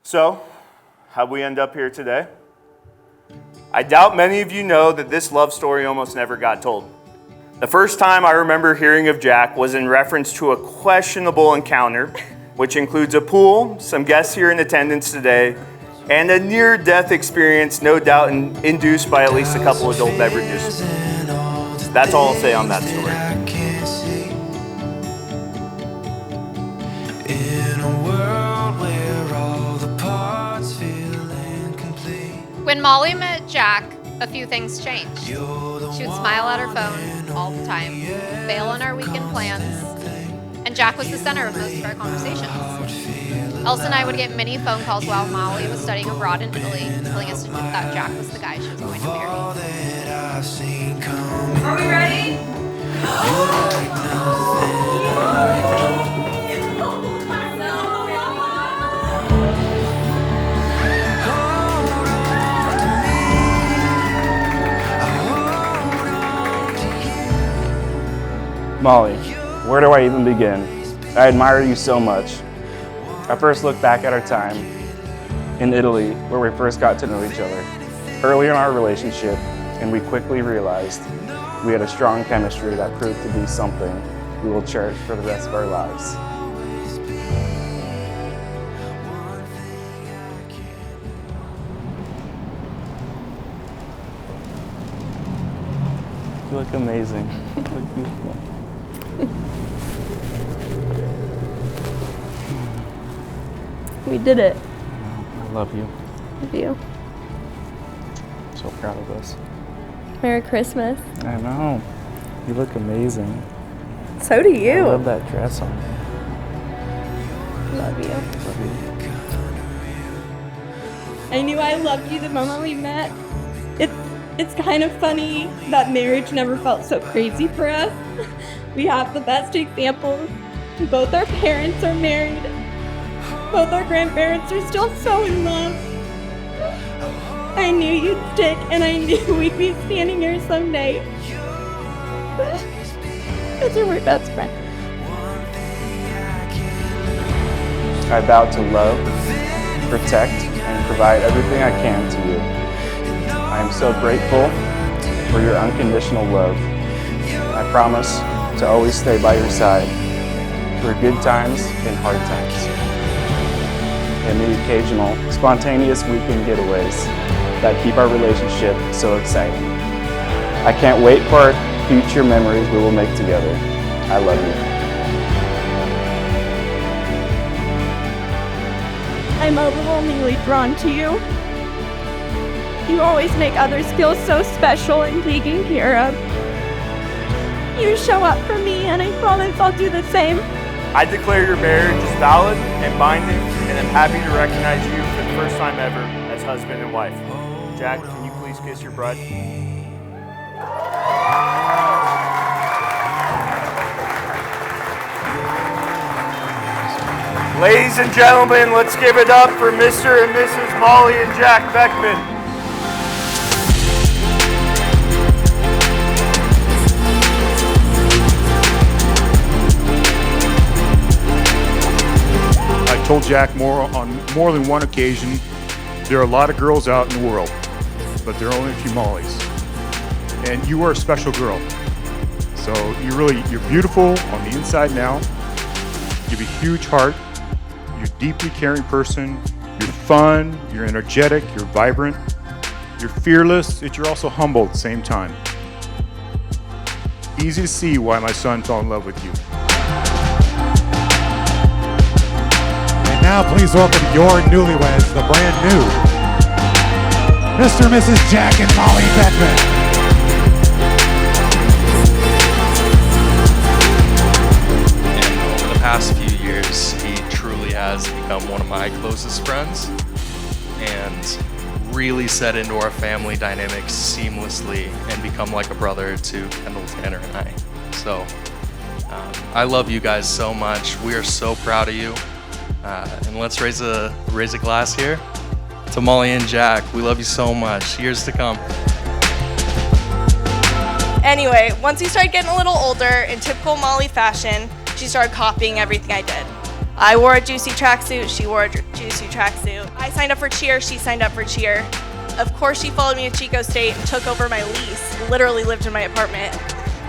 So, how'd we end up here today? I doubt many of you know that this love story almost never got told. The first time I remember hearing of Jack was in reference to a questionable encounter, which includes a pool, some guests here in attendance today, and a near-death experience no doubt induced by at least a couple adult beverages. That's all I'll say on that story. When Molly met Jack, a few things changed. She would smile at her phone all the time, bail on our weekend plans, and Jack was the center of most of our conversations. Elsa and I would get many phone calls while Molly was studying abroad in Italy, telling us that Jack was the guy she was going to marry. Are we ready? Molly, where do I even begin? I admire you so much. I first look back at our time in Italy, where we first got to know each other. Early in our relationship, and we quickly realized we had a strong chemistry that proved to be something we will cherish for the rest of our lives. You look amazing. You look beautiful. We did it. I love you. Love you. I'm so proud of us. Merry Christmas. I know. You look amazing. So do you. I love that dress on you. Love you. Love you. I knew I loved you the moment we met. It's kind of funny that marriage never felt so crazy for us. We have the best examples. Both our parents are married. Both our grandparents are still so in love. I knew you'd stick, and I knew we'd be standing here someday. Because you're my best friend. I vow to love, protect, and provide everything I can to you. I am so grateful for your unconditional love. I promise to always stay by your side through good times and hard times, and the occasional spontaneous weekend getaways that keep our relationship so exciting. I can't wait for our future memories we will make together. I love you. I'm overwhelmingly drawn to you. You always make others feel so special and taken care of. You show up for me, and I promise I'll do the same. I declare your marriage is valid and binding, and I'm happy to recognize you for the first time ever as husband and wife. Jack, can you please kiss your bride? Ladies and gentlemen, let's give it up for Mr. and Mrs. Molly and Jack Beckman. I told Jack on more than one occasion, there are a lot of girls out in the world, but there are only a few Mollys. And you are a special girl. So you're beautiful on the inside now. You have a huge heart. You're a deeply caring person. You're fun, you're energetic, you're vibrant. You're fearless, yet you're also humble at the same time. Easy to see why my son fell in love with you. Now please welcome your newlyweds, the brand new Mr. and Mrs. Jack and Molly Beckman. And over the past few years, he truly has become one of my closest friends and really set into our family dynamics seamlessly and become like a brother to Kendall, Tanner, and I. So I love you guys so much. We are so proud of you. And let's raise a glass here to Molly and Jack. We love you so much. Years to come. Anyway, once we started getting a little older, in typical Molly fashion, she started copying everything I did. I wore a juicy tracksuit, she wore a juicy tracksuit. I signed up for cheer, she signed up for cheer. Of course, she followed me to Chico State and took over my lease, literally lived in my apartment.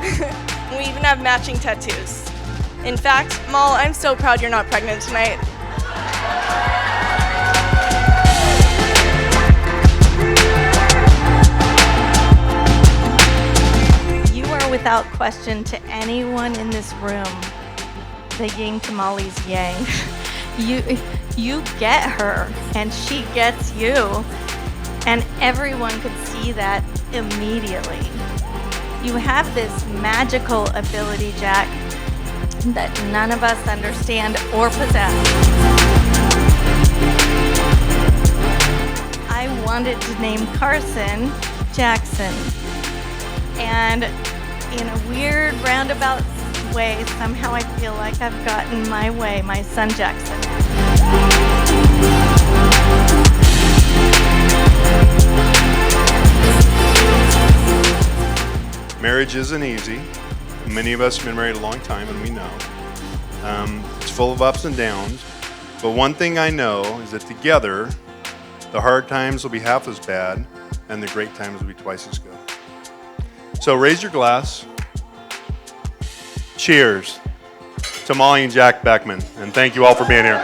We even have matching tattoos. In fact, Mal, I'm so proud you're not pregnant tonight. You are without question to anyone in this room the yin to Molly's yang. You get her and she gets you. And everyone could see that immediately. You have this magical ability, Jack, that none of us understand or possess. I wanted to name Carson Jackson. And in a weird roundabout way, somehow I feel like I've gotten my way, my son Jackson. Marriage isn't easy. Many of us have been married a long time, and we know. It's full of ups and downs. But one thing I know is that together, the hard times will be half as bad, and the great times will be twice as good. So raise your glass. Cheers to Molly and Jack Beckman, and thank you all for being here.